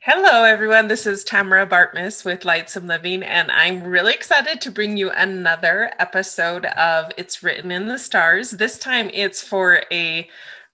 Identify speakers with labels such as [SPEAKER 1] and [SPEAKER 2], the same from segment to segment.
[SPEAKER 1] Hello, everyone. This is Tamara Bartmus with Lightsome Living, and I'm really excited to bring you another episode of It's Written in the Stars. This time it's for a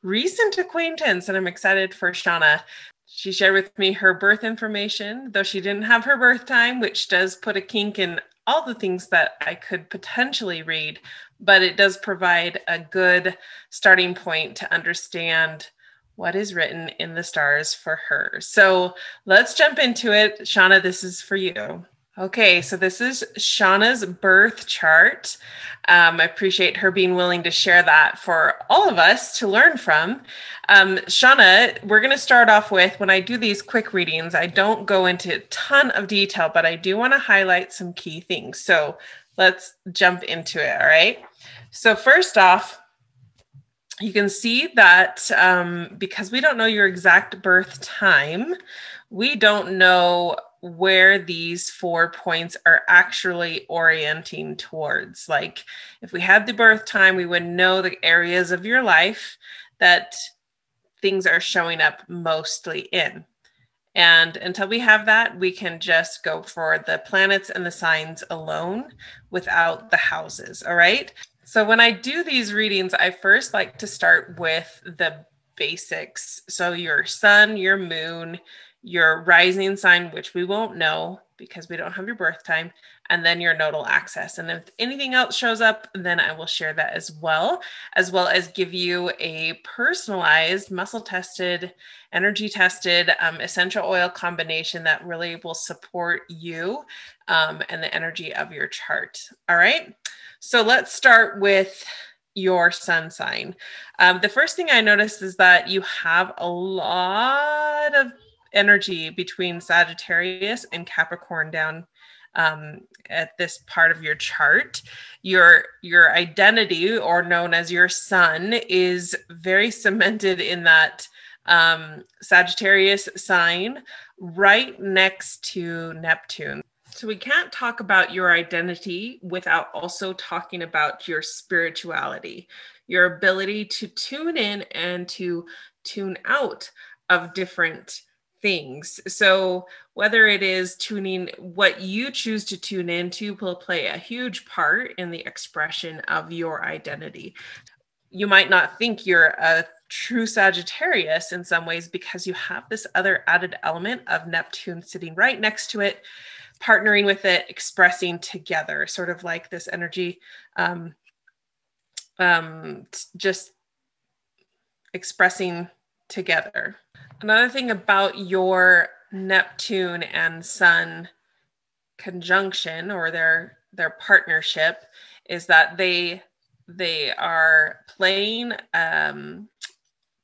[SPEAKER 1] recent acquaintance, and I'm excited for Shawna. She shared with me her birth information, though she didn't have her birth time, which does put a kink in all the things that I could potentially read, but it does provide a good starting point to understand what is written in the stars for her. So let's jump into it. Shawna, this is for you. Okay, so this is Shawna's birth chart. I appreciate her being willing to share that for all of us to learn from. Shawna, we're going to start off with, when I do these quick readings, I don't go into a ton of detail, but I do want to highlight some key things. So let's jump into it, all right? So first off, you can see that because we don't know your exact birth time, we don't know where these 4 points are actually orienting towards. Like if we had the birth time, we would know the areas of your life that things are showing up mostly in. And until we have that, we can just go for the planets and the signs alone without the houses. All right. So when I do these readings, I first like to start with the basics. So your sun, your moon, your rising sign, which we won't know because we don't have your birth time, and then your nodal axis. And if anything else shows up, then I will share that as well as give you a personalized, muscle tested, energy tested essential oil combination that really will support you and the energy of your chart. All right. So let's start with your sun sign. The first thing I noticed is that you have a lot of energy between Sagittarius and Capricorn down at this part of your chart. Your identity, or known as your sun, is very cemented in that Sagittarius sign right next to Neptune. So we can't talk about your identity without also talking about your spirituality, your ability to tune in and to tune out of different things. So whether it is tuning, what you choose to tune into will play a huge part in the expression of your identity. You might not think you're a true Sagittarius in some ways because you have this other added element of Neptune sitting right next to it, partnering with it, expressing together, sort of like this energy, just expressing together. Another thing about your Neptune and Sun conjunction, or their partnership, is that they are playing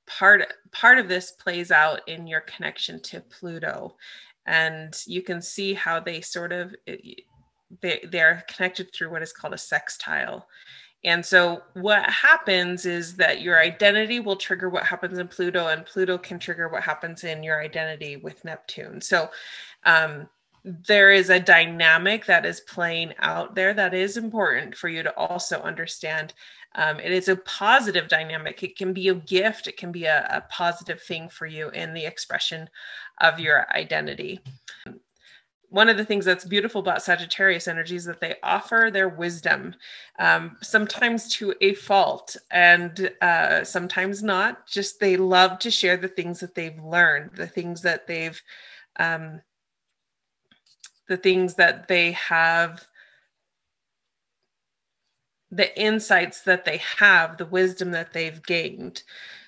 [SPEAKER 1] part of this plays out in your connection to Pluto. And you can see how they sort of they're connected through what is called a sextile. And so what happens is that your identity will trigger what happens in Pluto, and Pluto can trigger what happens in your identity with Neptune. So there is a dynamic that is playing out there that is important for you to also understand. It is a positive dynamic. It can be a gift. It can be a positive thing for you in the expression of your identity. One of the things that's beautiful about Sagittarius energy is that they offer their wisdom, sometimes to a fault and sometimes not. Just they love to share the things that they've learned, the things that they have, the insights that they have, the wisdom that they've gained.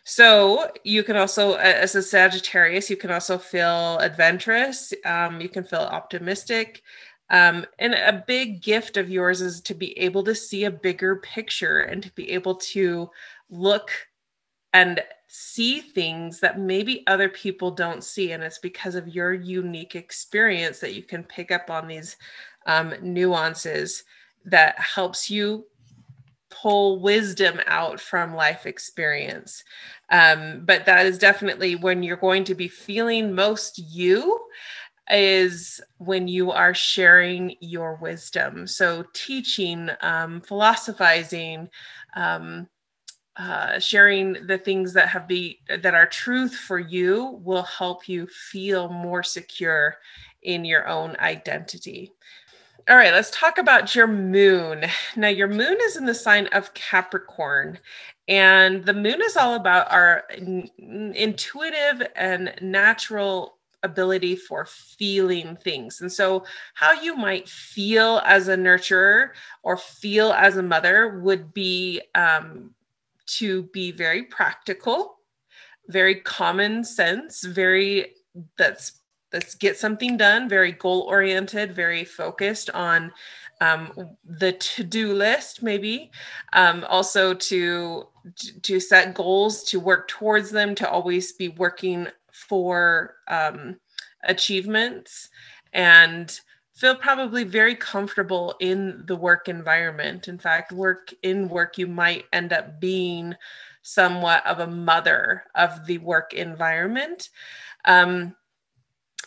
[SPEAKER 1] So you can also, as a Sagittarius, you can also feel adventurous. You can feel optimistic. And a big gift of yours is to be able to see a bigger picture and to be able to look and see things that maybe other people don't see. And it's because of your unique experience that you can pick up on these nuances that helps you pull wisdom out from life experience. But that is definitely when you're going to be feeling most you, is when you are sharing your wisdom. So teaching, philosophizing, sharing the things that are truth for you will help you feel more secure in your own identity. All right, let's talk about your moon. Now, your moon is in the sign of Capricorn, and the moon is all about our intuitive and natural ability for feeling things. And so, how you might feel as a nurturer or feel as a mother would be to be very practical, very common sense, very that's let's get something done, very goal oriented, very focused on the to-do list, maybe also to set goals, to work towards them, to always be working for achievements, and feel probably very comfortable in the work environment. In fact, work, you might end up being somewhat of a mother of the work environment.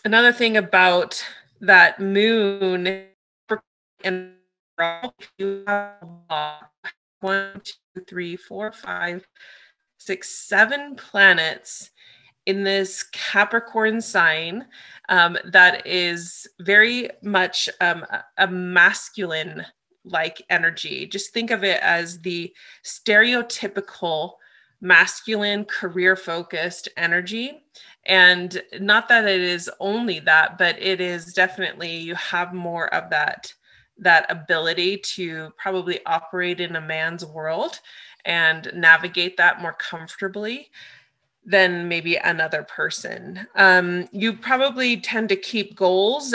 [SPEAKER 1] Another thing about that moon, and you have 1, 2, 3, 4, 5, 6, 7 planets in this Capricorn sign that is very much a masculine like energy. Just think of it as the stereotypical masculine career focused energy. And not that it is only that, but it is definitely, you have more of that ability to probably operate in a man's world and navigate that more comfortably than maybe another person. You probably tend to keep goals.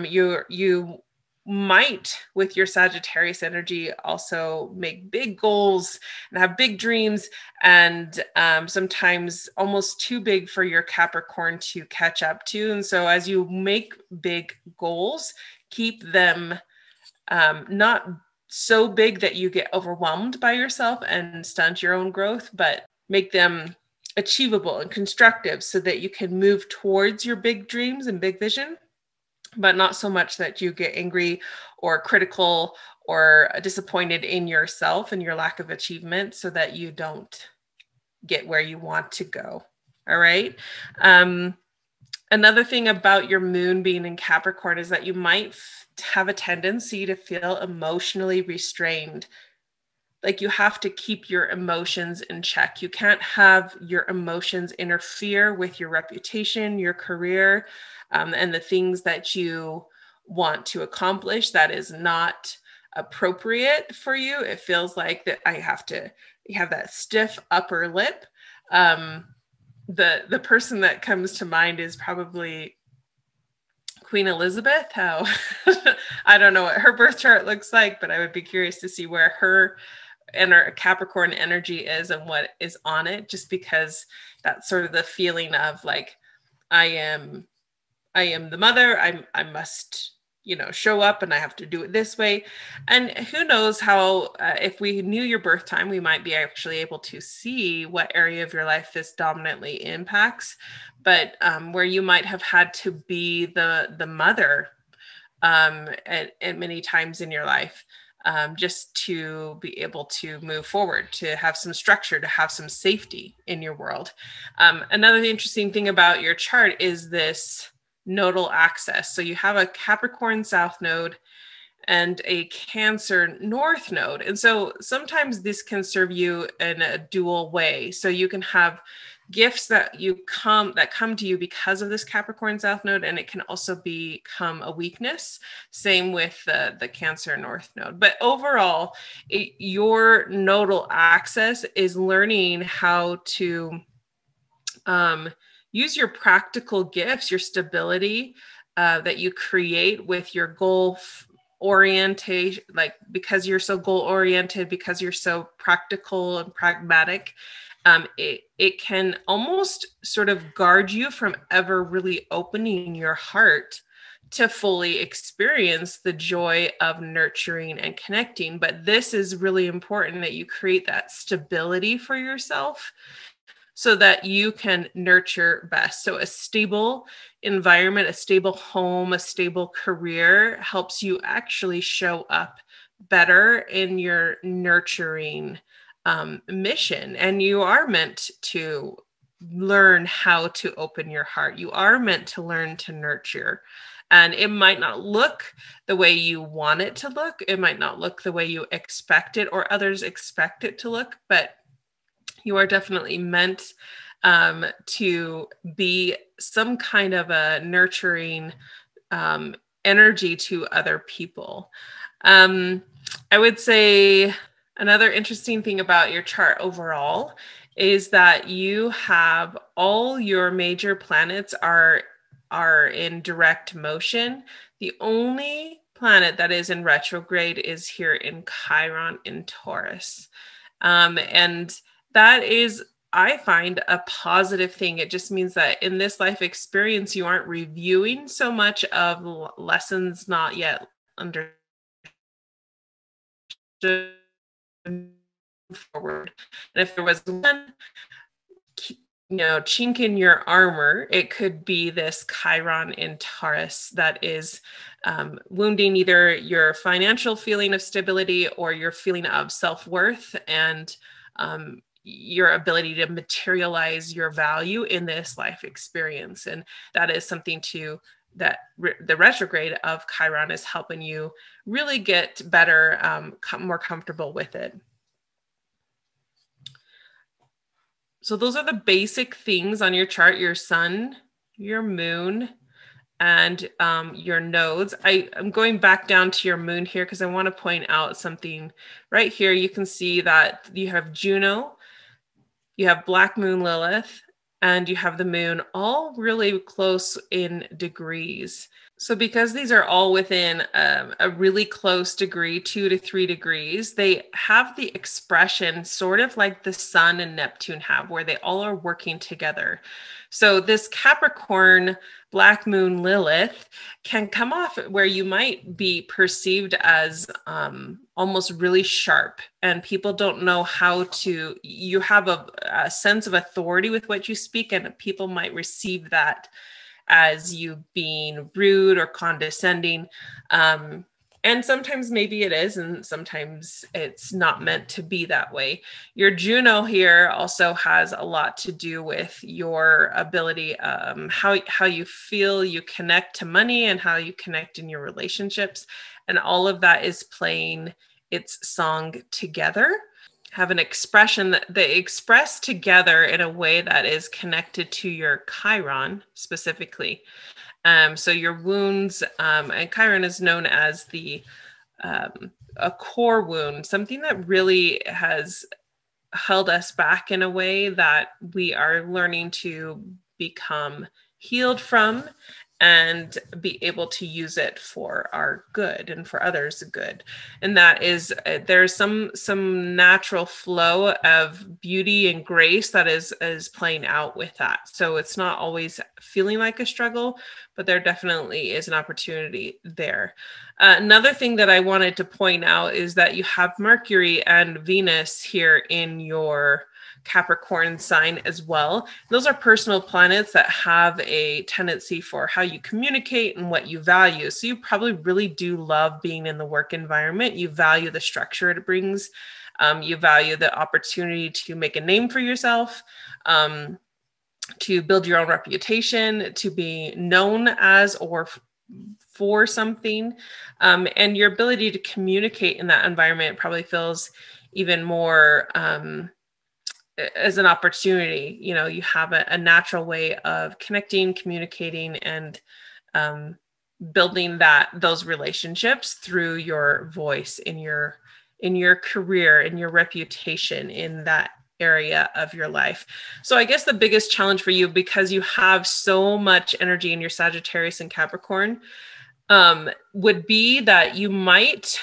[SPEAKER 1] You might, with your Sagittarius energy, also make big goals and have big dreams, and sometimes almost too big for your Capricorn to catch up to. And so as you make big goals, keep them not so big that you get overwhelmed by yourself and stunt your own growth, but make them achievable and constructive so that you can move towards your big dreams and big vision, but not so much that you get angry or critical or disappointed in yourself and your lack of achievement, so that you don't get where you want to go. All right. Another thing about your moon being in Capricorn is that you might have a tendency to feel emotionally restrained. Like you have to keep your emotions in check. You can't have your emotions interfere with your reputation, your career, and the things that you want to accomplish. That is not appropriate for you. It feels like that you have that stiff upper lip. The person that comes to mind is probably Queen Elizabeth. How I don't know what her birth chart looks like, but I would be curious to see where her Capricorn energy is and what is on it, just because that's sort of the feeling of like, I am the mother. I must, show up, and I have to do it this way. And who knows how, if we knew your birth time, we might be actually able to see what area of your life this dominantly impacts, but where you might have had to be the mother at many times in your life. Just to be able to move forward, to have some structure, to have some safety in your world. Another interesting thing about your chart is this nodal axis. So you have a Capricorn South node and a Cancer North node. And so sometimes this can serve you in a dual way. So you can have gifts that come to you because of this Capricorn South node, and it can also become a weakness. Same with the Cancer North node. But overall, your nodal axis is learning how to use your practical gifts, your stability that you create with your goal orientation, like because you're so goal oriented, because you're so practical and pragmatic. It can almost sort of guard you from ever really opening your heart to fully experience the joy of nurturing and connecting. But this is really important, that you create that stability for yourself so that you can nurture best. So a stable environment, a stable home, a stable career helps you actually show up better in your nurturing mission, and you are meant to learn how to open your heart. You are meant to learn to nurture. And it might not look the way you want it to look. It might not look the way you expect it or others expect it to look, but you are definitely meant to be some kind of a nurturing energy to other people. I would say another interesting thing about your chart overall is that you have all your major planets are in direct motion. The only planet that is in retrograde is here in Chiron in Taurus. And that is, I find, a positive thing. It just means that in this life experience, you aren't reviewing so much of lessons not yet understood forward. And if there was one, chink in your armor, it could be this Chiron in Taurus that is wounding either your financial feeling of stability or your feeling of self-worth and your ability to materialize your value in this life experience. And that is something that the retrograde of Chiron is helping you really get better, more comfortable with it. So those are the basic things on your chart: your sun, your moon, and your nodes. I'm going back down to your moon here because I want to point out something right here. You can see that you have Juno, you have Black Moon Lilith, and you have the moon all really close in degrees. So because these are all within a really close degree, 2 to 3 degrees, they have the expression sort of like the sun and Neptune have, where they all are working together. So this Capricorn Black Moon Lilith can come off where you might be perceived as almost really sharp, and people don't know how to, you have a sense of authority with what you speak, and people might receive that as you being rude or condescending. And sometimes maybe it is, and sometimes it's not meant to be that way. Your Juno here also has a lot to do with your ability, how you feel you connect to money and how you connect in your relationships. And all of that is playing its song together. Have an expression that they express together in a way that is connected to your Chiron specifically. So your wounds, and Chiron is known as a core wound, something that really has held us back in a way that we are learning to become healed from and be able to use it for our good and for others' good. And that is, there's some natural flow of beauty and grace that is playing out with that. So it's not always feeling like a struggle, but there definitely is an opportunity there. Another thing that I wanted to point out is that you have Mercury and Venus here in your Capricorn sign as well. Those are personal planets that have a tendency for how you communicate and what you value. So you probably really do love being in the work environment. You value the structure it brings. You value the opportunity to make a name for yourself, to build your own reputation, to be known as or for something. And your ability to communicate in that environment probably feels even more as an opportunity. You have a natural way of connecting, communicating, and building those relationships through your voice in your career, in your reputation in that area of your life. So I guess the biggest challenge for you, because you have so much energy in your Sagittarius and Capricorn, would be that you might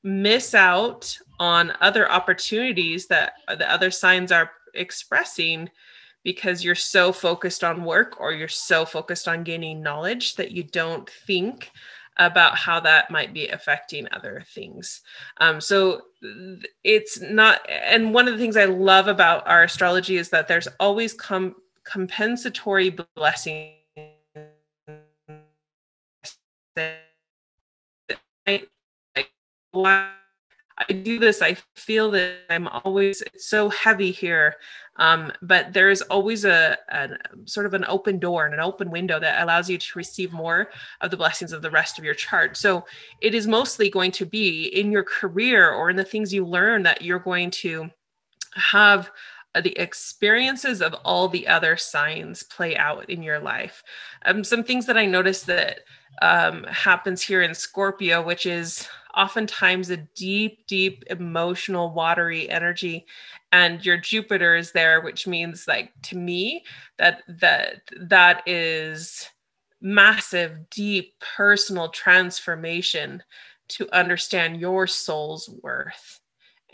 [SPEAKER 1] miss out on other opportunities that the other signs are expressing because you're so focused on work or you're so focused on gaining knowledge that you don't think about how that might be affecting other things. So it's not, and one of the things I love about our astrology is that there's always compensatory blessings. I do this, I feel that I'm always, it's so heavy here. But there's always a sort of an open door and an open window that allows you to receive more of the blessings of the rest of your chart. So it is mostly going to be in your career or in the things you learn that you're going to have the experiences of all the other signs play out in your life. Some things that I noticed that happens here in Scorpio, which is oftentimes a deep, deep emotional, watery energy. And your Jupiter is there, which means, like, to me, that is massive, deep personal transformation to understand your soul's worth.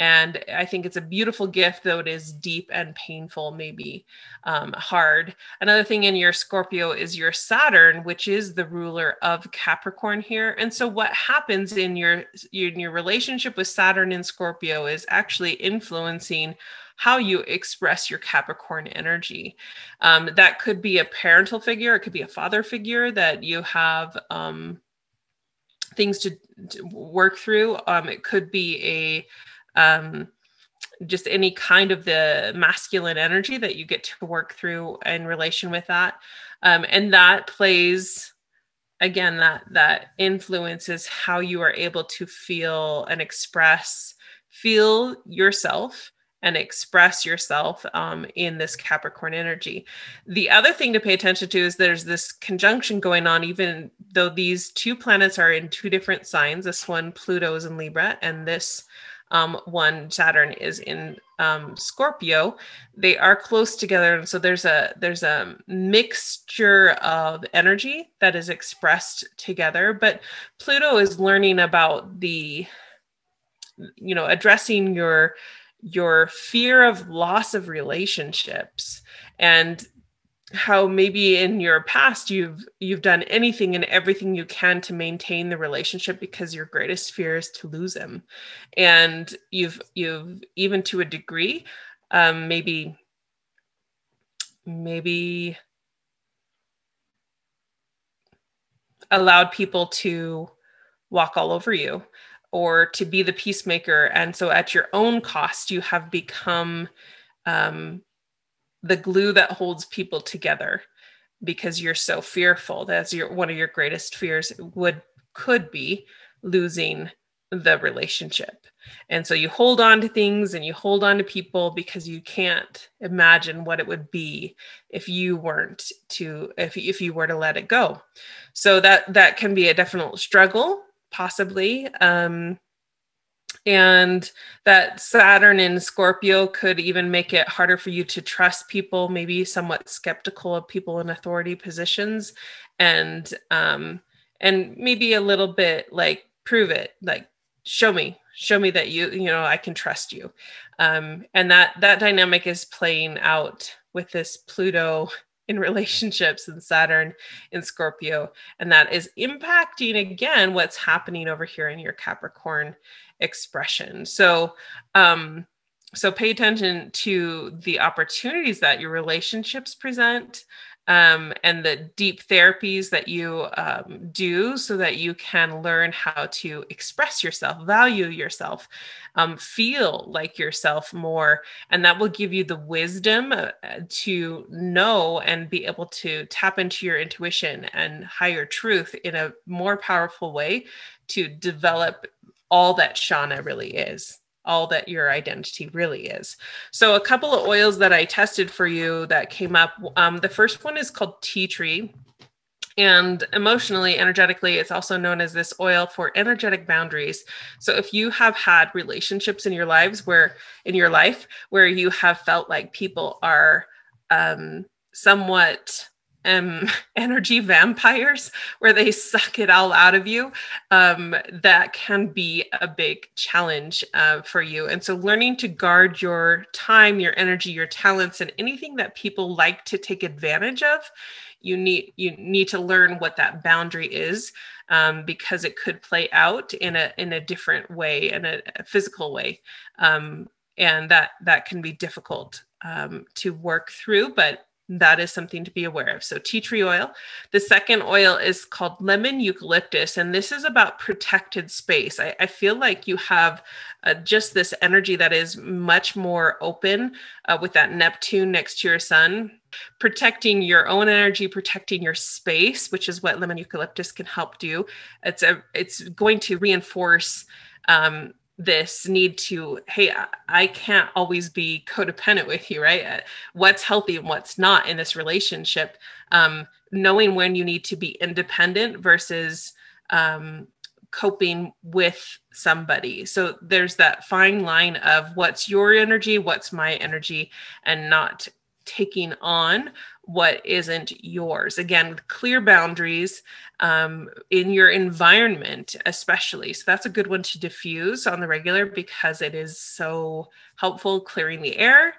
[SPEAKER 1] And I think it's a beautiful gift, though it is deep and painful, maybe hard. Another thing in your Scorpio is your Saturn, which is the ruler of Capricorn here. And so what happens in your relationship with Saturn in Scorpio is actually influencing how you express your Capricorn energy. That could be a parental figure. It could be a father figure that you have things to work through. It could be a just any kind of the masculine energy that you get to work through in relation with that. And that plays, again, that influences how you are able to feel and feel yourself and express yourself in this Capricorn energy. The other thing to pay attention to is there's this conjunction going on, even though these two planets are in two different signs. This one, Pluto, is in Libra, and this one, Saturn, is in Scorpio. They are close together, and so there's a mixture of energy that is expressed together. But Pluto is learning about addressing your fear of loss of relationships, and how maybe in your past you've done anything and everything you can to maintain the relationship because your greatest fear is to lose him. And you've even, to a degree, maybe allowed people to walk all over you or to be the peacemaker. And so at your own cost, you have become the glue that holds people together because you're so fearful. That's one of your greatest fears could be losing the relationship. And so you hold on to things and you hold on to people because you can't imagine what it would be if you were to let it go. So that can be a definite struggle, possibly. And that Saturn in Scorpio could even make it harder for you to trust people, maybe somewhat skeptical of people in authority positions, and maybe a little bit like, prove it, like, show me that I can trust you. And that dynamic is playing out with this Pluto in relationships and Saturn in Scorpio. And that is impacting, again, what's happening over here in your Capricorn expression. So pay attention to the opportunities that your relationships present, and the deep therapies that you do so that you can learn how to express yourself, value yourself, feel like yourself more. And that will give you the wisdom to know and be able to tap into your intuition and higher truth in a more powerful way to develop all that Shawna really is, all that your identity really is. So a couple of oils that I tested for you that came up. The first one is called tea tree. And emotionally, energetically, it's also known as this oil for energetic boundaries. So if you have had relationships in your life where you have felt like people are somewhat energy vampires, where they suck it all out of you, that can be a big challenge for you. And so learning to guard your time, your energy, your talents, and anything that people like to take advantage of, you need to learn what that boundary is, because it could play out in a different way, in a physical way, and that can be difficult to work through. But that is something to be aware of. So tea tree oil. The second oil is called lemon eucalyptus, and this is about protected space. I feel like you have just this energy that is much more open with that Neptune next to your sun, protecting your own energy, protecting your space, which is what lemon eucalyptus can help do. It's going to reinforce this need to, hey, I can't always be codependent with you, right? What's healthy and what's not in this relationship. Knowing when you need to be independent versus coping with somebody. So there's that fine line of what's your energy, what's my energy, and not taking on what isn't yours. Again, with clear boundaries in your environment, especially. So that's a good one to diffuse on the regular because it is so helpful clearing the air,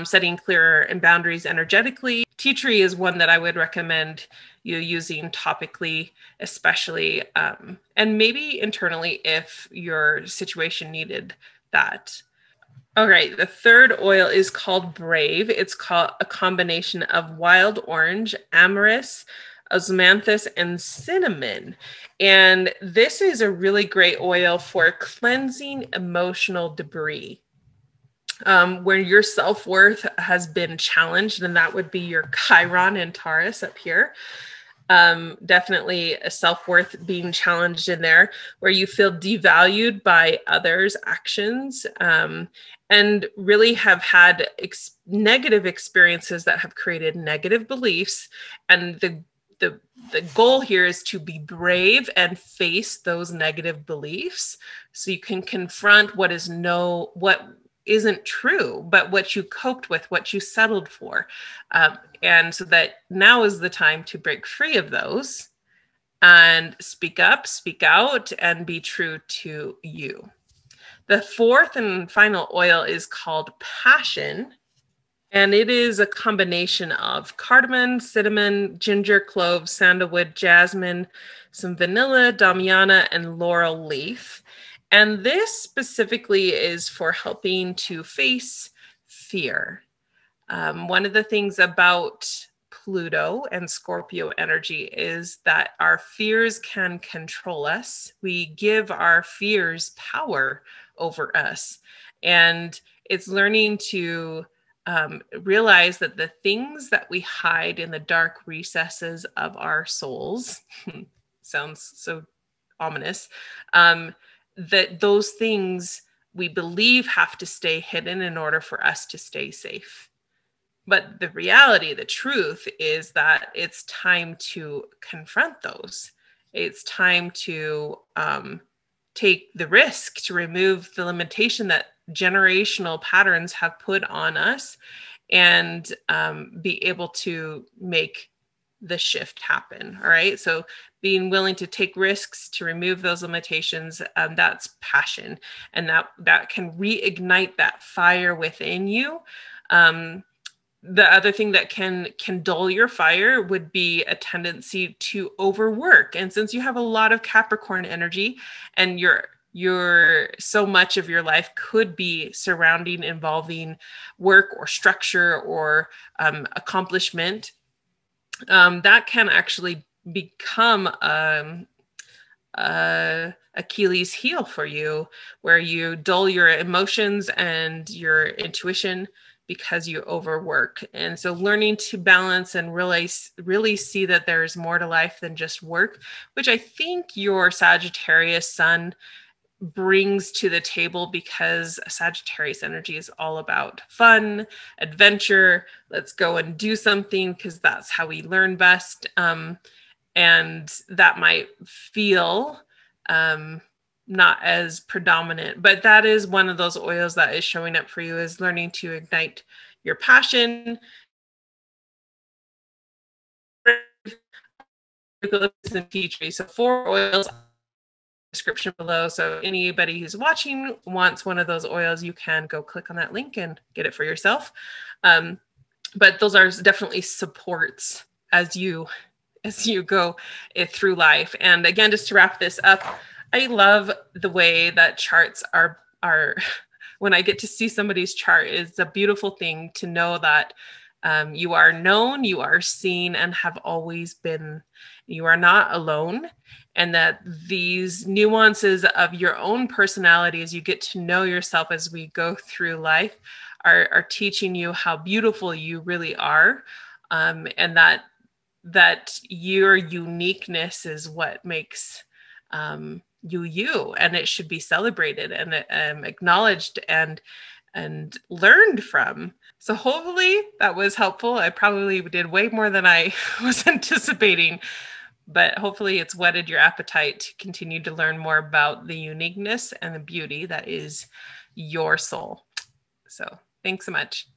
[SPEAKER 1] setting clearer and boundaries energetically. Tea tree is one that I would recommend you using topically, especially, and maybe internally if your situation needed that. All right, the third oil is called Brave. It's called a combination of wild orange, amyris, osmanthus, and cinnamon. And this is a really great oil for cleansing emotional debris. Where your self-worth has been challenged, and that would be your Chiron and Taurus up here. Definitely a self-worth being challenged in there, where you feel devalued by others' actions, and really have had negative experiences that have created negative beliefs. And the goal here is to be brave and face those negative beliefs so you can confront what isn't true, but what you coped with, what you settled for. And so that now is the time to break free of those and speak up, speak out, and be true to you. The fourth and final oil is called Passion. And it is a combination of cardamom, cinnamon, ginger, cloves, sandalwood, jasmine, some vanilla, damiana, and laurel leaf. And this specifically is for helping to face fear. One of the things about Pluto and Scorpio energy is that our fears can control us. We give our fears power over us. And it's learning to realize that the things that we hide in the dark recesses of our souls, sounds so ominous, that those things we believe have to stay hidden in order for us to stay safe. But the reality, the truth is that it's time to confront those. It's time to take the risk to remove the limitation that generational patterns have put on us and be able to make the shift happen. All right. So being willing to take risks to remove those limitations, that's passion. And that can reignite that fire within you. The other thing that can dull your fire would be a tendency to overwork. And since you have a lot of Capricorn energy and your so much of your life could be involving work or structure or accomplishment, that can actually become Achilles heel for you, where you dull your emotions and your intuition because you overwork. And so learning to balance and really see that there's more to life than just work, which I think your Sagittarius sun brings to the table, because Sagittarius energy is all about fun, adventure. Let's go and do something because that's how we learn best. And that might feel not as predominant, but that is one of those oils that is showing up for you, is learning to ignite your passion. And tea tree. So 4 oils description below. So anybody who's watching wants one of those oils, you can go click on that link and get it for yourself. But those are definitely supports as you go through life. And again, just to wrap this up, I love the way that charts are when I get to see somebody's chart, is a beautiful thing to know that You are known, you are seen, and have always been. You are not alone. And that these nuances of your own personality, as you get to know yourself as we go through life, are teaching you how beautiful you really are. And that your uniqueness is what makes you you, and it should be celebrated and acknowledged and learned from. So hopefully that was helpful. I probably did way more than I was anticipating, but hopefully it's whetted your appetite to continue to learn more about the uniqueness and the beauty that is your soul. So thanks so much.